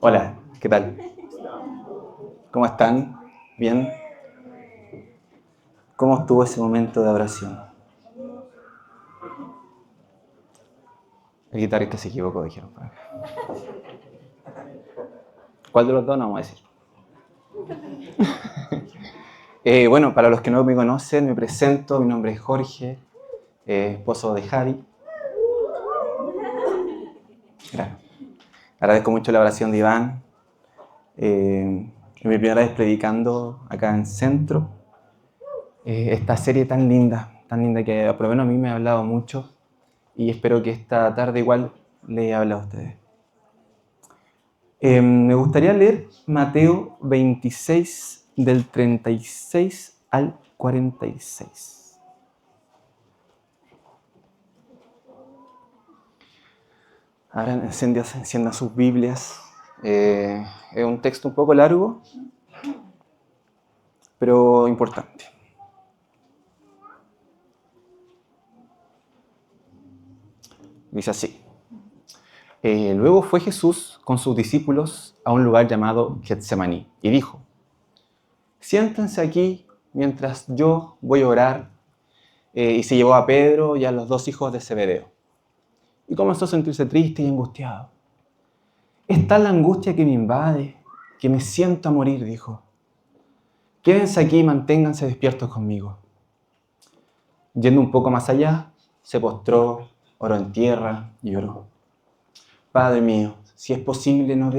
Hola, ¿qué tal? ¿Cómo están? ¿Bien? ¿Cómo estuvo ese momento de oración? El guitarrista se equivocó, dijeron por acá. ¿Cuál de los dos? No vamos a decir. Bueno, para los que no me conocen, me presento. Mi nombre es Jorge, esposo de Javi. Gracias. Agradezco mucho la oración de Iván. Es mi primera vez predicando acá en Centro. Esta serie tan linda que por lo menos a mí me ha hablado mucho y espero que esta tarde igual le hable a ustedes. Me gustaría leer Mateo 26 del 36 al 46. Ahora enciendan sus Biblias. Es un texto un poco largo, pero importante. Dice así. Luego fue Jesús con sus discípulos a un lugar llamado Getsemaní y dijo: siéntense aquí mientras yo voy a orar. Y se llevó a Pedro y a los dos hijos de Zebedeo. Y comenzó a sentirse triste y angustiado. Es tal la angustia que me invade, que me siento a morir, dijo. Quédense aquí y manténganse despiertos conmigo. Yendo un poco más allá, se postró, oró en tierra y oró. Padre mío, si es posible, no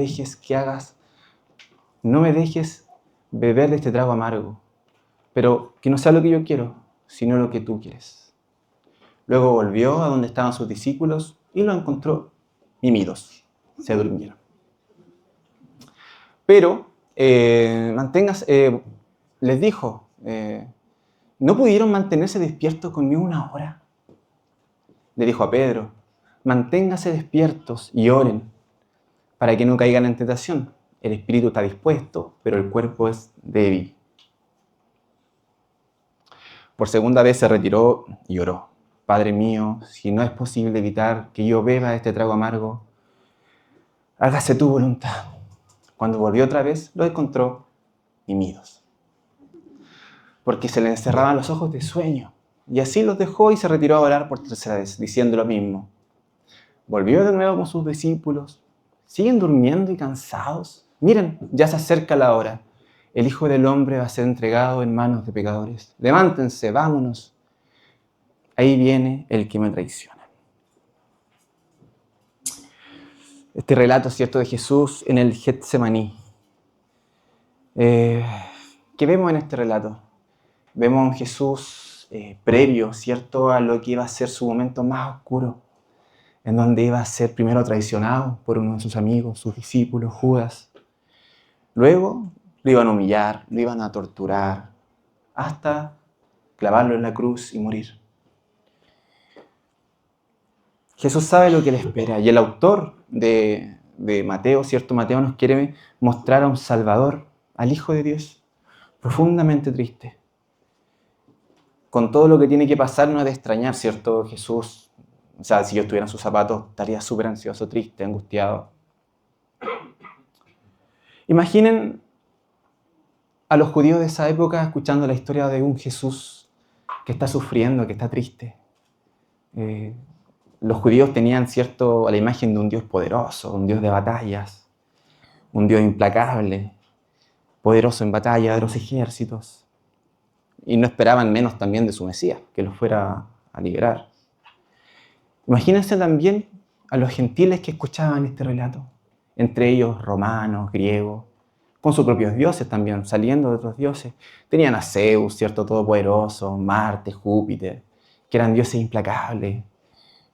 me dejes beber de este trago amargo, pero que no sea lo que yo quiero, sino lo que tú quieres. Luego volvió a donde estaban sus discípulos y los encontró mimidos, se durmieron. Pero les dijo, ¿no pudieron mantenerse despiertos conmigo una hora? Le dijo a Pedro, manténgase despiertos y oren para que no caigan en tentación. El espíritu está dispuesto, pero el cuerpo es débil. Por segunda vez se retiró y oró. Padre mío, si no es posible evitar que yo beba este trago amargo, hágase tu voluntad. Cuando volvió otra vez, lo encontró mimidos, porque se le encerraban los ojos de sueño. Y así los dejó y se retiró a orar por tercera vez, diciendo lo mismo. Volvió de nuevo con sus discípulos. ¿Siguen durmiendo y cansados? Miren, ya se acerca la hora. El Hijo del Hombre va a ser entregado en manos de pecadores. Levántense, vámonos. Ahí viene el que me traiciona. Este relato, ¿cierto?, de Jesús en el Getsemaní. ¿Qué vemos en este relato? Vemos a un Jesús previo, ¿cierto?, a lo que iba a ser su momento más oscuro, en donde iba a ser primero traicionado por uno de sus amigos, sus discípulos, Judas. Luego lo iban a humillar, lo iban a torturar, hasta clavarlo en la cruz y morir. Jesús sabe lo que le espera, y el autor de Mateo, ¿cierto? Mateo nos quiere mostrar a un Salvador, al Hijo de Dios, profundamente triste. Con todo lo que tiene que pasar, no es de extrañar, ¿cierto? Jesús, o sea, si yo estuviera en sus zapatos, estaría súper ansioso, triste, angustiado. Imaginen a los judíos de esa época escuchando la historia de un Jesús que está sufriendo, que está triste. Los judíos tenían, ¿cierto?, la imagen de un Dios poderoso, un Dios de batallas, un Dios implacable, poderoso en batalla de los ejércitos. Y no esperaban menos también de su Mesías, que los fuera a liberar. Imagínense también a los gentiles que escuchaban este relato, entre ellos romanos, griegos, con sus propios dioses también, saliendo de otros dioses. Tenían a Zeus, ¿cierto?, todopoderoso, Marte, Júpiter, que eran dioses implacables.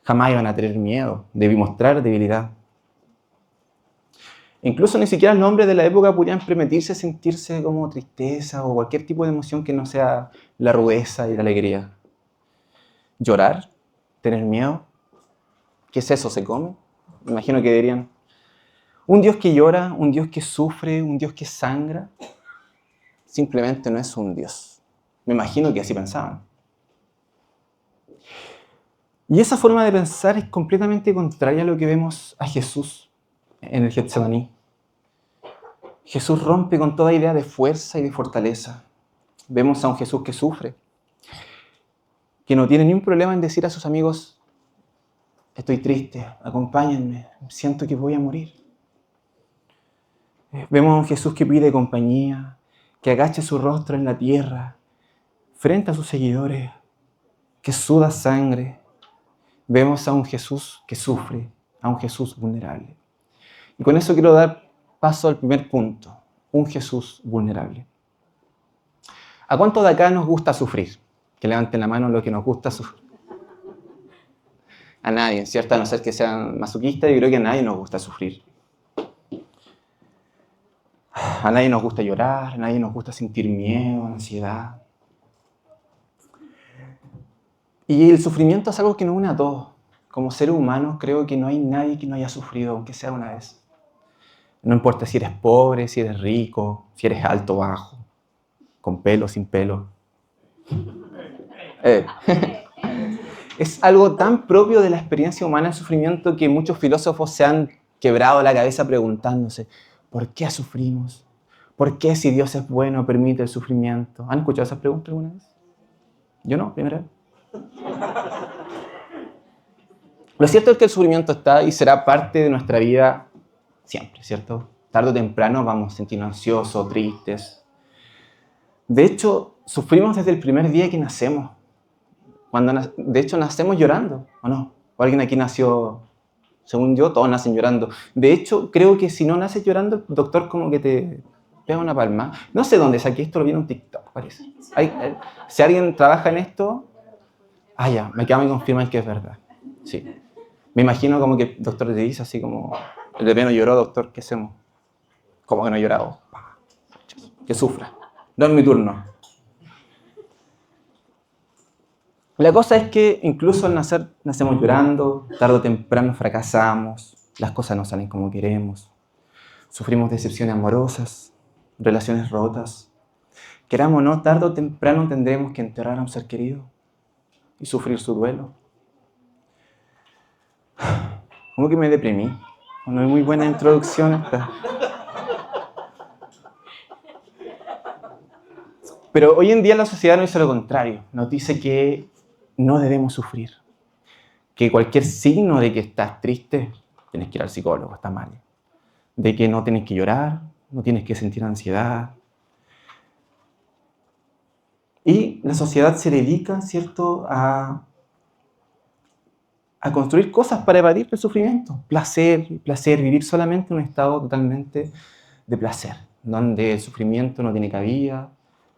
Jamás iban a tener miedo de mostrar debilidad. Incluso ni siquiera los hombres de la época podían permitirse sentirse como tristeza o cualquier tipo de emoción que no sea la rudeza y la alegría. Llorar, tener miedo, ¿qué es eso? ¿Se come? Me imagino que dirían, un Dios que llora, un Dios que sufre, un Dios que sangra, simplemente no es un Dios. Me imagino que así pensaban. Y esa forma de pensar es completamente contraria a lo que vemos a Jesús en el Getsemaní. Jesús rompe con toda idea de fuerza y de fortaleza. Vemos a un Jesús que sufre, que no tiene ni un problema en decir a sus amigos: estoy triste, acompáñenme, siento que voy a morir. Vemos a un Jesús que pide compañía, que agacha su rostro en la tierra, frente a sus seguidores, que suda sangre. Vemos a un Jesús que sufre, a un Jesús vulnerable. Y con eso quiero dar paso al primer punto, un Jesús vulnerable. ¿A cuántos de acá nos gusta sufrir? Que levanten la mano los que nos gusta sufrir. A nadie, ¿cierto? A no ser que sean masoquistas, yo creo que a nadie nos gusta sufrir. A nadie nos gusta llorar, a nadie nos gusta sentir miedo, ansiedad. Y el sufrimiento es algo que nos une a todos. Como seres humanos creo que no hay nadie que no haya sufrido, aunque sea una vez. No importa si eres pobre, si eres rico, si eres alto o bajo, con pelo, sin pelo. Es algo tan propio de la experiencia humana el sufrimiento que muchos filósofos se han quebrado la cabeza preguntándose: ¿por qué sufrimos? ¿Por qué, si Dios es bueno, permite el sufrimiento? ¿Han escuchado esas preguntas alguna vez? Yo no, primera vez. Lo cierto es que el sufrimiento está y será parte de nuestra vida siempre, ¿cierto? Tarde o temprano vamos a sentirnos ansiosos, tristes. De hecho, sufrimos desde el primer día que nacemos. De hecho, nacemos llorando, ¿o no? ¿O alguien aquí nació, según yo, todos nacen llorando? De hecho, creo que si no naces llorando, el doctor como que te pega una palma. No sé dónde saqué esto, lo vi en un TikTok, parece. Si alguien trabaja en esto, ya, me quedan y confirman que es verdad. Sí. Me imagino como que el doctor te dice así como: el bebé no lloró, doctor, ¿qué hacemos? ¿Cómo que no ha llorado? Que sufra. No es mi turno. La cosa es que incluso al nacer nacemos llorando, tarde o temprano fracasamos, las cosas no salen como queremos, sufrimos decepciones amorosas, relaciones rotas. Queramos o no, tarde o temprano tendremos que enterrar a un ser querido y sufrir su duelo. Como que me deprimí. No es muy buena introducción esta. Pero hoy en día la sociedad nos dice lo contrario. Nos dice que no debemos sufrir. Que cualquier signo de que estás triste, tienes que ir al psicólogo, está mal. De que no tienes que llorar, no tienes que sentir ansiedad. Y la sociedad se dedica, ¿cierto?, a construir cosas para evadir el sufrimiento. Placer, vivir solamente en un estado totalmente de placer, donde el sufrimiento no tiene cabida,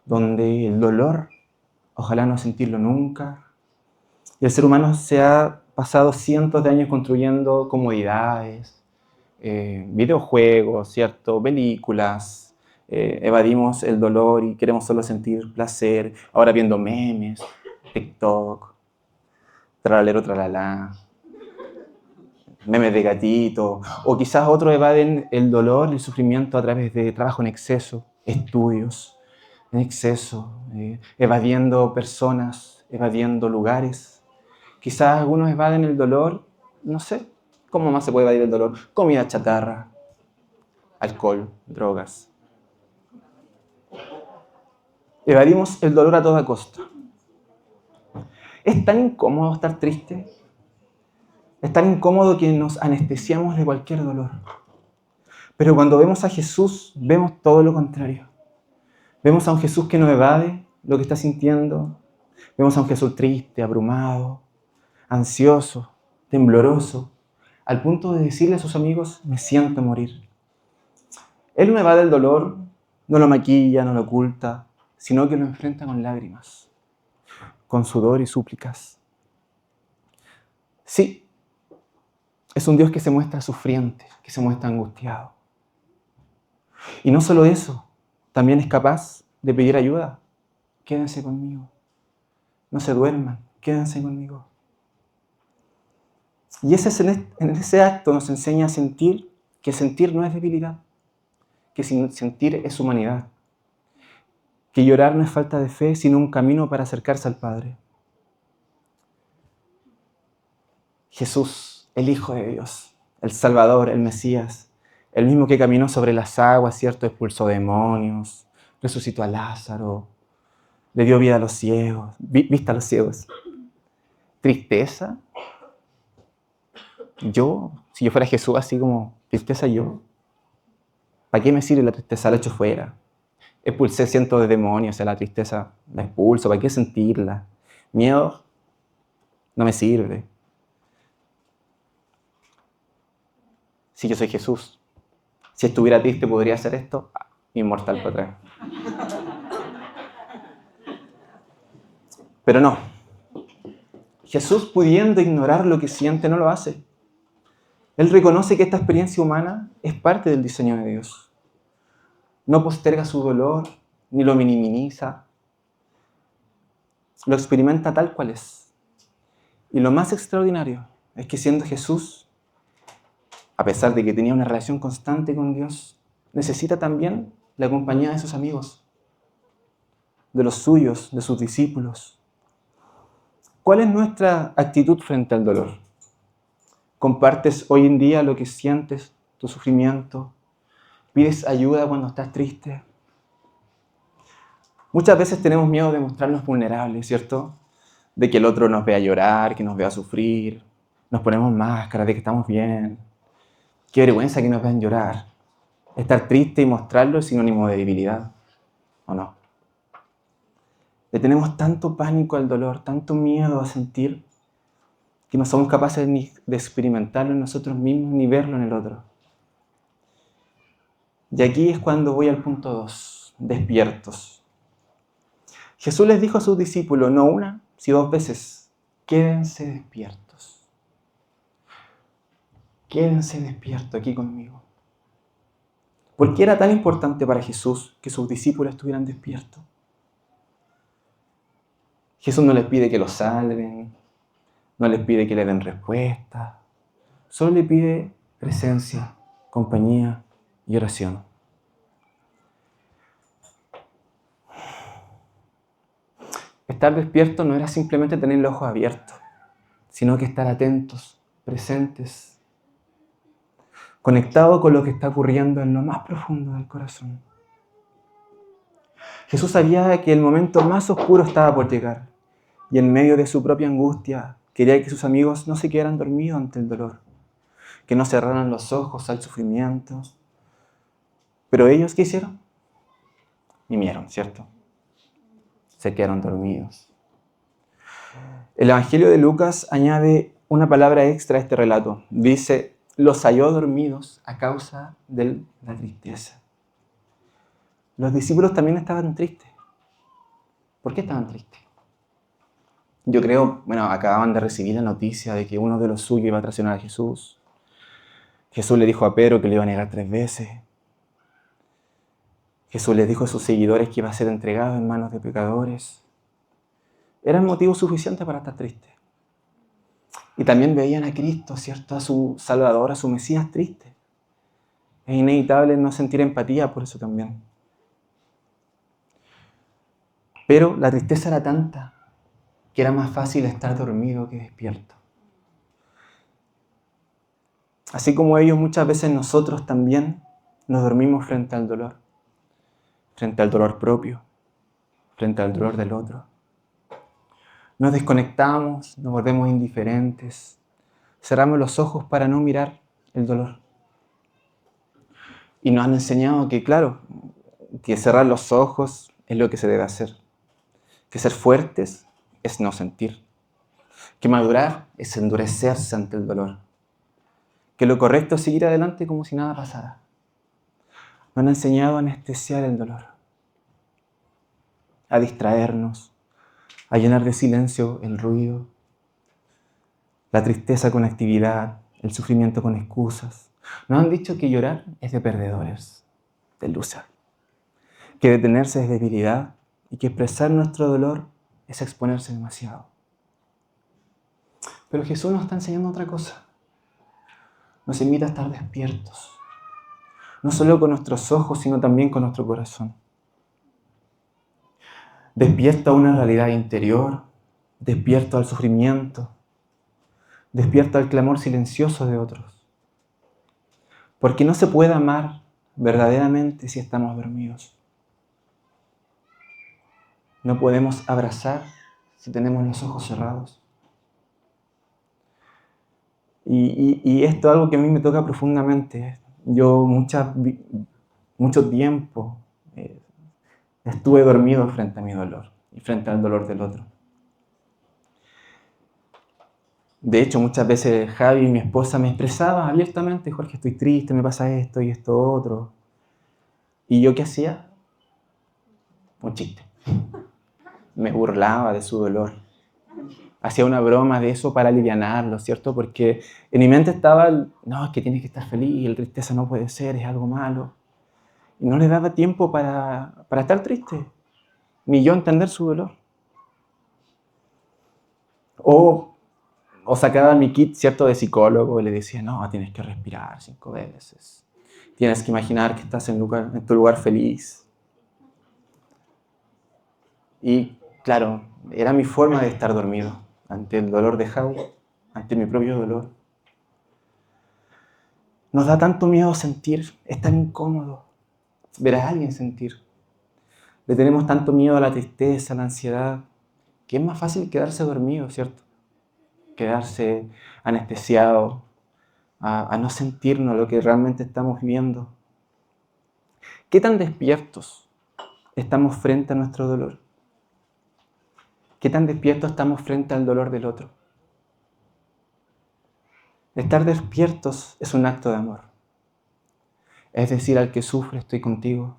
donde el dolor, ojalá no sentirlo nunca. Y el ser humano se ha pasado cientos de años construyendo comodidades, videojuegos, ¿cierto?, películas, evadimos el dolor y queremos solo sentir placer, ahora viendo memes, TikTok, tralalero, tralala, memes de gatito, o quizás otros evaden el dolor, el sufrimiento a través de trabajo en exceso, estudios en exceso, evadiendo personas, evadiendo lugares. Quizás algunos evaden el dolor, no sé, ¿cómo más se puede evadir el dolor? Comida chatarra, alcohol, drogas. Evadimos el dolor a toda costa. Es tan incómodo estar triste, es tan incómodo que nos anestesiamos de cualquier dolor. Pero cuando vemos a Jesús, vemos todo lo contrario. Vemos a un Jesús que no evade lo que está sintiendo. Vemos a un Jesús triste, abrumado, ansioso, tembloroso, al punto de decirle a sus amigos: me siento morir. Él no evade el dolor, no lo maquilla, no lo oculta, sino que lo enfrenta con lágrimas, con sudor y súplicas. Sí, es un Dios que se muestra sufriente, que se muestra angustiado. Y no solo eso, también es capaz de pedir ayuda. Quédense conmigo. No se duerman, quédense conmigo. Y en ese acto nos enseña a sentir que sentir no es debilidad, que sentir es humanidad, que llorar no es falta de fe, sino un camino para acercarse al Padre. Jesús, el Hijo de Dios, el Salvador, el Mesías, El mismo que caminó sobre las aguas, ¿cierto? Expulsó demonios, resucitó a Lázaro, le dio vida a los ciegos, vista a los ciegos. ¿Tristeza? Si yo fuera Jesús, así como, ¿tristeza yo? ¿Para qué me sirve la tristeza? La echo fuera. Expulsé cientos de demonios, o sea, la tristeza la expulso, ¿para qué sentirla? Miedo no me sirve. Si yo soy Jesús, si estuviera triste, ¿podría hacer esto? Inmortal para atrás. Pero no. Jesús, pudiendo ignorar lo que siente, no lo hace. Él reconoce que esta experiencia humana es parte del diseño de Dios. No posterga su dolor, ni lo minimiza. Lo experimenta tal cual es. Y lo más extraordinario es que siendo Jesús, a pesar de que tenía una relación constante con Dios, necesita también la compañía de sus amigos, de los suyos, de sus discípulos. ¿Cuál es nuestra actitud frente al dolor? ¿Compartes hoy en día lo que sientes, tu sufrimiento? ¿Pides ayuda cuando estás triste? Muchas veces tenemos miedo de mostrarnos vulnerables, ¿cierto? De que el otro nos vea llorar, que nos vea sufrir. Nos ponemos máscaras de que estamos bien. Qué vergüenza que nos vean llorar. Estar triste y mostrarlo es sinónimo de debilidad, ¿o no? Le tenemos tanto pánico al dolor, tanto miedo a sentir, que no somos capaces ni de experimentarlo en nosotros mismos ni verlo en el otro. Y aquí es cuando voy al punto 2, despiertos. Jesús les dijo a sus discípulos, no una, sino 2 veces, quédense despiertos. Quédense despiertos aquí conmigo. ¿Por qué era tan importante para Jesús que sus discípulos estuvieran despiertos? Jesús no les pide que los salven, no les pide que le den respuesta, solo le pide presencia, compañía y oración. Estar despierto no era simplemente tener los ojos abiertos, sino que estar atentos, presentes, conectados con lo que está ocurriendo en lo más profundo del corazón. Jesús sabía que el momento más oscuro estaba por llegar y en medio de su propia angustia quería que sus amigos no se quedaran dormidos ante el dolor, que no cerraran los ojos al sufrimiento. Pero ellos, ¿qué hicieron? Mimieron, ¿cierto? Se quedaron dormidos. El Evangelio de Lucas añade una palabra extra a este relato. Dice, los halló dormidos a causa de la tristeza. Los discípulos también estaban tristes. ¿Por qué estaban tristes? Yo creo, acababan de recibir la noticia de que uno de los suyos iba a traicionar a Jesús. Jesús le dijo a Pedro que le iba a negar 3 veces. Jesús les dijo a sus seguidores que iba a ser entregado en manos de pecadores. Eran motivo suficiente para estar tristes. Y también veían a Cristo, ¿cierto? A su Salvador, a su Mesías triste. Es inevitable no sentir empatía por eso también. Pero la tristeza era tanta que era más fácil estar dormido que despierto. Así como ellos, muchas veces nosotros también nos dormimos frente al dolor propio, frente al dolor del otro. Nos desconectamos, nos volvemos indiferentes, cerramos los ojos para no mirar el dolor. Y nos han enseñado que, claro, que cerrar los ojos es lo que se debe hacer, que ser fuertes es no sentir, que madurar es endurecerse ante el dolor, que lo correcto es seguir adelante como si nada pasara. Nos han enseñado a anestesiar el dolor, a distraernos, a llenar de silencio el ruido, la tristeza con actividad, el sufrimiento con excusas. Nos han dicho que llorar es de perdedores, de loser, que detenerse es debilidad y que expresar nuestro dolor es exponerse demasiado. Pero Jesús nos está enseñando otra cosa. Nos invita a estar despiertos, no solo con nuestros ojos, sino también con nuestro corazón. Despierto a una realidad interior, despierto al sufrimiento, despierto al clamor silencioso de otros. Porque no se puede amar verdaderamente si estamos dormidos. No podemos abrazar si tenemos los ojos cerrados. Y esto es algo que a mí me toca profundamente. Yo mucho tiempo estuve dormido frente a mi dolor y frente al dolor del otro. De hecho, muchas veces Javi, mi esposa, me expresaba abiertamente: Jorge, estoy triste, me pasa esto y esto otro. ¿Y yo qué hacía? Un chiste. Me burlaba de su dolor. Hacía una broma de eso para alivianarlo, ¿cierto? Porque en mi mente estaba, no, es que tienes que estar feliz, la tristeza no puede ser, es algo malo. Y no le daba tiempo para estar triste, ni yo entender su dolor. O sacaba mi kit, ¿cierto?, de psicólogo y le decía: no, tienes que respirar 5 veces. Tienes que imaginar que estás en tu lugar feliz. Y claro, era mi forma de estar dormido ante el dolor de Javi, ante mi propio dolor. Nos da tanto miedo sentir, es tan incómodo ver a alguien sentir. Le tenemos tanto miedo a la tristeza, a la ansiedad, que es más fácil quedarse dormido, ¿cierto? Quedarse anestesiado, a no sentirnos lo que realmente estamos viviendo. ¿Qué tan despiertos estamos frente a nuestro dolor? ¿Qué tan despiertos estamos frente al dolor del otro? Estar despiertos es un acto de amor. Es decir al que sufre: estoy contigo.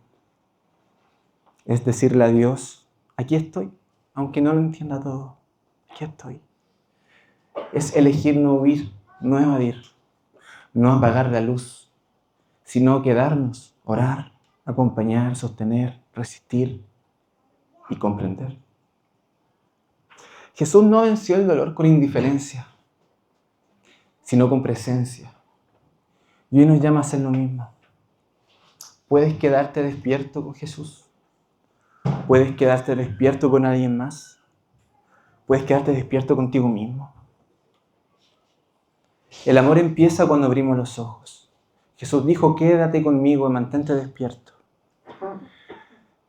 Es decirle a Dios: aquí estoy, aunque no lo entienda todo, aquí estoy. Es elegir no huir, no evadir, no apagar la luz, sino quedarnos, orar, acompañar, sostener, resistir y comprender. Jesús no venció el dolor con indiferencia, sino con presencia. Y hoy nos llama a hacer lo mismo. ¿Puedes quedarte despierto con Jesús? ¿Puedes quedarte despierto con alguien más? ¿Puedes quedarte despierto contigo mismo? El amor empieza cuando abrimos los ojos. Jesús dijo: quédate conmigo y mantente despierto.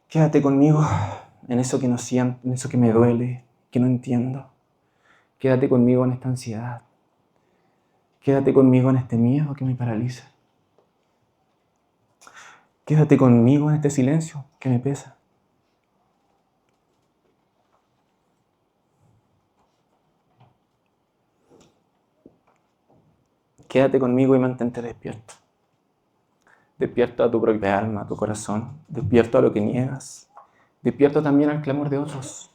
Quédate conmigo en eso que no siento, en eso que me duele, que no entiendo. Quédate conmigo en esta ansiedad. Quédate conmigo en este miedo que me paraliza. Quédate conmigo en este silencio que me pesa. Quédate conmigo y mantente despierto. Despierto a tu propia alma, a tu corazón. Despierto a lo que niegas. Despierto también al clamor de otros.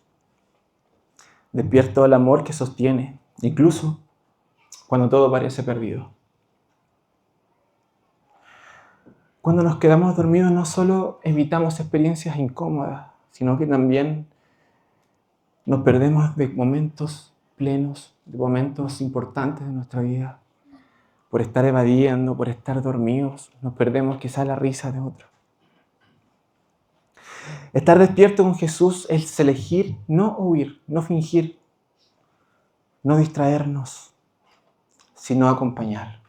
Despierto al amor que sostiene, incluso cuando todo parece perdido. Cuando nos quedamos dormidos no solo evitamos experiencias incómodas, sino que también nos perdemos de momentos plenos, de momentos importantes de nuestra vida. Por estar evadiendo, por estar dormidos, nos perdemos quizá la risa de otro. Estar despierto con Jesús es elegir no huir, no fingir, no distraernos, sino acompañar.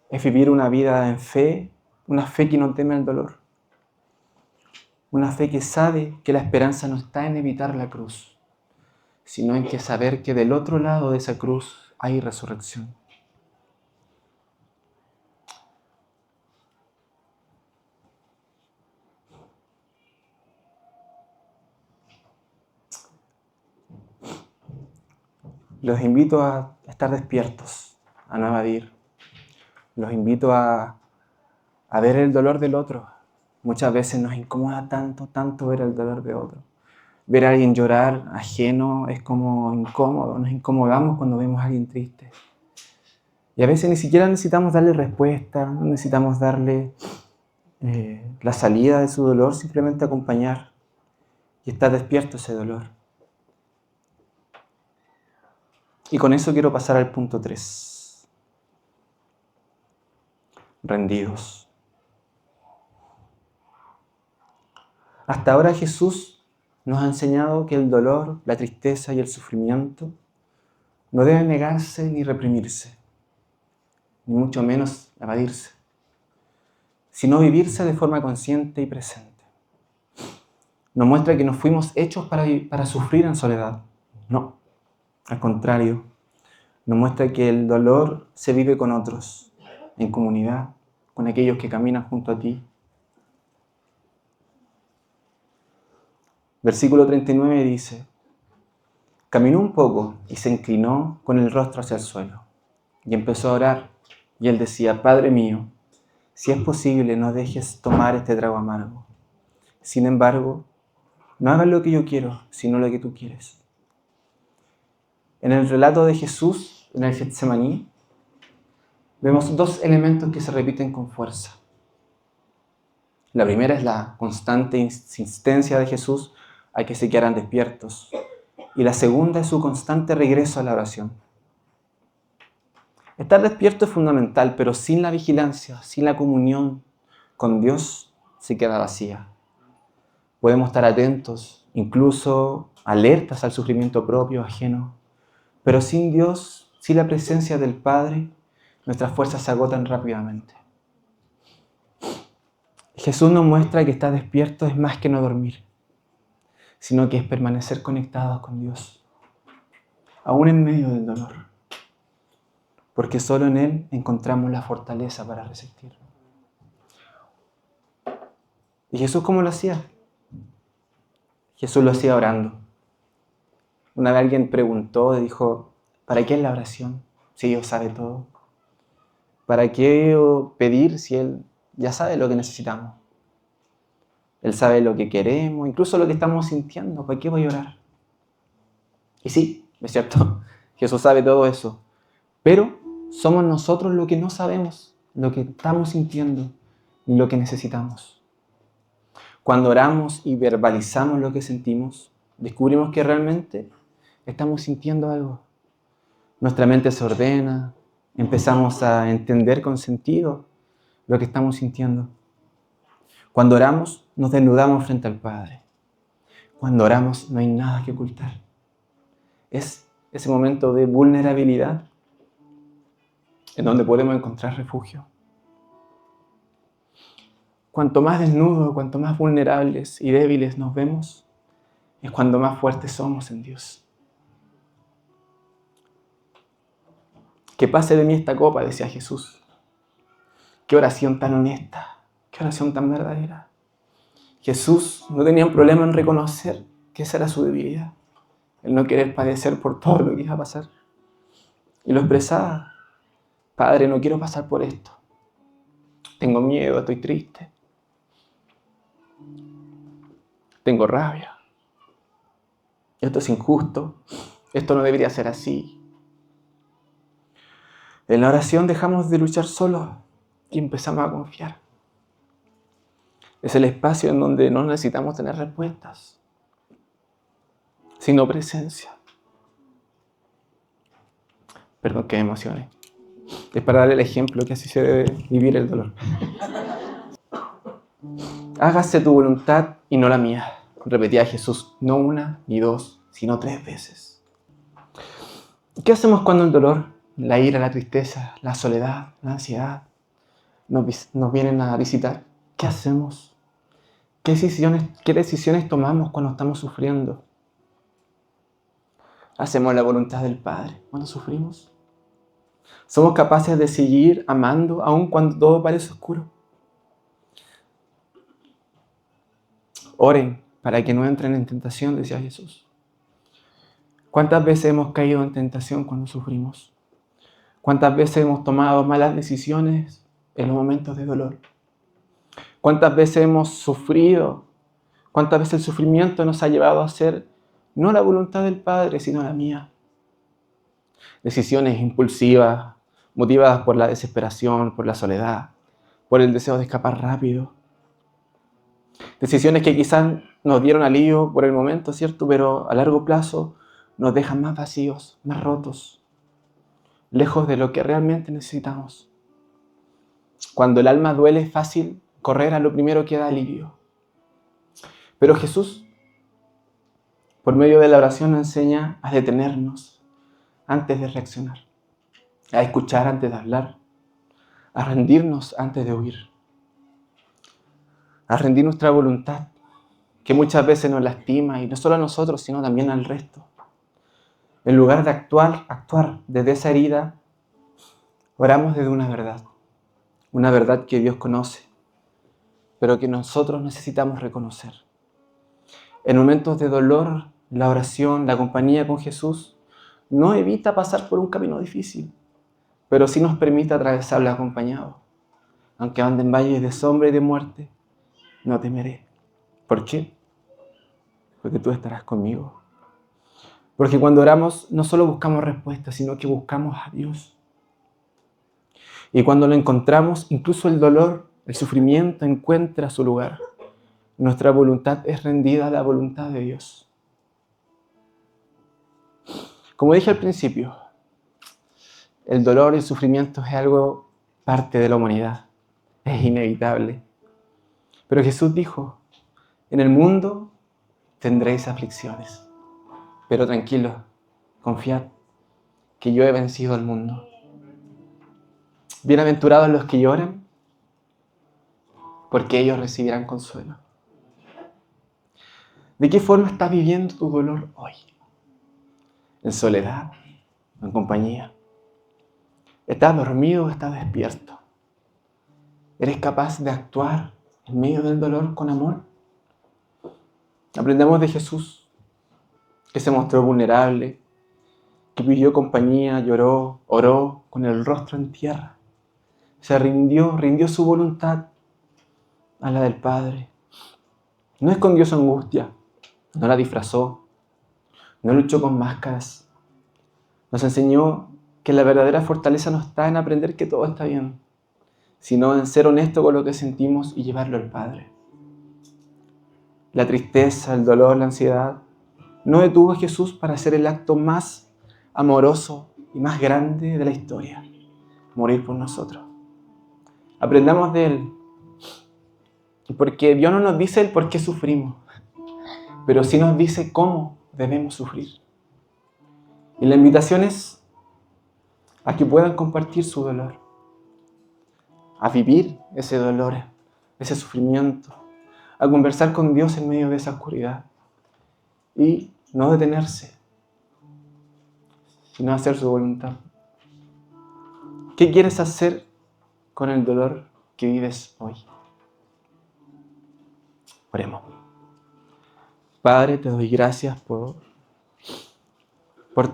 Es vivir una vida en fe, una fe que no teme al dolor. Una fe que sabe que la esperanza no está en evitar la cruz, sino en que saber que del otro lado de esa cruz hay resurrección. Los invito a estar despiertos, a no evadir. Los invito a ver el dolor del otro. Muchas veces nos incomoda tanto ver el dolor de otro. Ver a alguien llorar ajeno es como incómodo. Nos incomodamos cuando vemos a alguien triste. Y a veces ni siquiera necesitamos darle respuesta, no necesitamos darle la salida de su dolor, simplemente acompañar y estar despierto a ese dolor. Y con eso quiero pasar al punto 3. Rendidos. Hasta ahora Jesús nos ha enseñado que el dolor, la tristeza y el sufrimiento no deben negarse ni reprimirse. ni mucho menos evadirse, sino vivirse de forma consciente y presente. Nos muestra que no fuimos hechos para sufrir en soledad. No, al contrario, nos muestra que el dolor se vive con otros, en comunidad, con aquellos que caminan junto a ti. Versículo 39 dice: caminó un poco y se inclinó con el rostro hacia el suelo y empezó a orar. Y él decía: Padre mío, si es posible, no dejes tomar este trago amargo. Sin embargo, no hagas lo que yo quiero, sino lo que tú quieres. En el relato de Jesús, en el Getsemaní, vemos dos elementos que se repiten con fuerza. La primera es la constante insistencia de Jesús a que se quedaran despiertos. Y la segunda es su constante regreso a la oración. Estar despierto es fundamental, pero sin la vigilancia, sin la comunión con Dios, se queda vacía. Podemos estar atentos, incluso alertas al sufrimiento propio, ajeno, pero sin Dios, sin la presencia del Padre, nuestras fuerzas se agotan rápidamente. Jesús nos muestra que estar despierto es más que no dormir, sino que es permanecer conectados con Dios, aún en medio del dolor, porque solo en Él encontramos la fortaleza para resistir. ¿Y Jesús cómo lo hacía? Jesús lo hacía orando. Una vez alguien preguntó y dijo: ¿para qué es la oración si Dios sabe todo? ¿Para qué pedir si Él ya sabe lo que necesitamos? Él sabe lo que queremos, incluso lo que estamos sintiendo. ¿Para qué voy a orar? Y sí, es cierto, Jesús sabe todo eso. Pero somos nosotros lo que no sabemos, lo que estamos sintiendo y lo que necesitamos. Cuando oramos y verbalizamos lo que sentimos, descubrimos que realmente estamos sintiendo algo. Nuestra mente se ordena, empezamos a entender con sentido lo que estamos sintiendo. Cuando oramos, nos desnudamos frente al Padre. Cuando oramos, no hay nada que ocultar. Es ese momento de vulnerabilidad en donde podemos encontrar refugio. Cuanto más desnudos, cuanto más vulnerables y débiles nos vemos, es cuando más fuertes somos en Dios. Que pase de mí esta copa, decía Jesús. Qué oración tan honesta, qué oración tan verdadera. Jesús no tenía un problema en reconocer que esa era su debilidad, el no querer padecer por todo lo que iba a pasar. Y lo expresaba: Padre, no quiero pasar por esto. Tengo miedo, estoy triste. Tengo rabia. Esto es injusto. Esto no debería ser así. En la oración dejamos de luchar solos y empezamos a confiar. Es el espacio en donde no necesitamos tener respuestas, sino presencia. Perdón que me emocione. Es para darle el ejemplo que así se debe vivir el dolor. Hágase tu voluntad y no la mía, repetía Jesús, no una ni dos, sino 3 veces. ¿Qué hacemos cuando el dolor, la ira, la tristeza, la soledad, la ansiedad nos vienen a visitar? ¿Qué hacemos? ¿Qué decisiones tomamos cuando estamos sufriendo? ¿Hacemos la voluntad del Padre cuando sufrimos? ¿Somos capaces de seguir amando aun cuando todo parece oscuro? Oren para que no entren en tentación, decía Jesús. ¿Cuántas veces hemos caído en tentación cuando sufrimos? ¿Cuántas veces hemos tomado malas decisiones en los momentos de dolor? ¿Cuántas veces hemos sufrido? ¿Cuántas veces el sufrimiento nos ha llevado a hacer no la voluntad del Padre, sino la mía? Decisiones impulsivas, motivadas por la desesperación, por la soledad, por el deseo de escapar rápido. Decisiones que quizás nos dieron alivio por el momento, ¿cierto? Pero a largo plazo nos dejan más vacíos, más rotos, lejos de lo que realmente necesitamos. Cuando el alma duele es fácil correr a lo primero que da alivio. Pero Jesús, por medio de la oración, nos enseña a detenernos antes de reaccionar, a escuchar antes de hablar, a rendirnos antes de huir, a rendir nuestra voluntad, que muchas veces nos lastima, y no solo a nosotros, sino también al resto. En lugar de actuar desde esa herida, oramos desde una verdad que Dios conoce, pero que nosotros necesitamos reconocer. En momentos de dolor, la oración, la compañía con Jesús, no evita pasar por un camino difícil, pero sí nos permite atravesarlo acompañado. Aunque ande en valles de sombra y de muerte, no temeré. ¿Por qué? Porque tú estarás conmigo. Porque cuando oramos no solo buscamos respuestas, sino que buscamos a Dios. Y cuando lo encontramos, incluso el dolor, el sufrimiento encuentra su lugar. Nuestra voluntad es rendida a la voluntad de Dios. Como dije al principio, el dolor y el sufrimiento es algo parte de la humanidad. Es inevitable. Pero Jesús dijo, en el mundo tendréis aflicciones. Pero tranquilos, confiad que yo he vencido al mundo. Bienaventurados los que lloran, porque ellos recibirán consuelo. ¿De qué forma estás viviendo tu dolor hoy? ¿En soledad? ¿En compañía? ¿Estás dormido o estás despierto? ¿Eres capaz de actuar en medio del dolor con amor? Aprendamos de Jesús, que se mostró vulnerable, que pidió compañía, lloró, oró con el rostro en tierra. Se rindió su voluntad a la del Padre. No escondió su angustia, no la disfrazó, no luchó con máscaras. Nos enseñó que la verdadera fortaleza no está en aprender que todo está bien, sino en ser honesto con lo que sentimos y llevarlo al Padre. La tristeza, el dolor, la ansiedad no detuvo a Jesús para hacer el acto más amoroso y más grande de la historia, morir por nosotros. Aprendamos de Él, porque Dios no nos dice el por qué sufrimos, pero sí nos dice cómo debemos sufrir. Y la invitación es a que puedan compartir su dolor, a vivir ese dolor, ese sufrimiento, a conversar con Dios en medio de esa oscuridad y no detenerse, sino hacer su voluntad. ¿Qué quieres hacer con el dolor que vives hoy? Oremos. Padre, te doy gracias por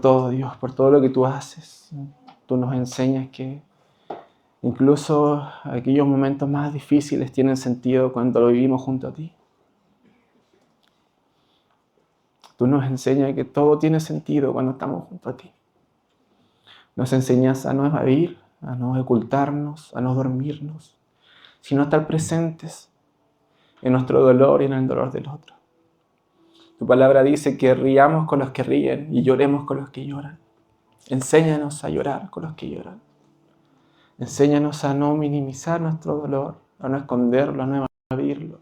todo, Dios, por todo lo que tú haces. Tú nos enseñas que incluso aquellos momentos más difíciles tienen sentido cuando lo vivimos junto a ti. Tú nos enseñas que todo tiene sentido cuando estamos junto a ti. Nos enseñas a no evadir, a no ocultarnos, a no dormirnos, sino a estar presentes en nuestro dolor y en el dolor del otro. Tu palabra dice que riamos con los que ríen y lloremos con los que lloran. Enséñanos a llorar con los que lloran. Enséñanos a no minimizar nuestro dolor, a no esconderlo, a no evadirlo,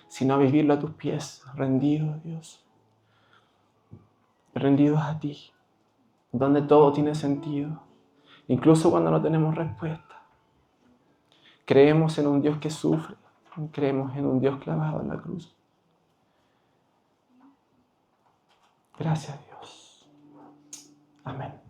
sino a vivirlo a tus pies, rendidos, Dios. Rendidos a ti, donde todo tiene sentido, incluso cuando no tenemos respuesta. Creemos en un Dios que sufre, creemos en un Dios clavado en la cruz. Gracias, Dios. Amén.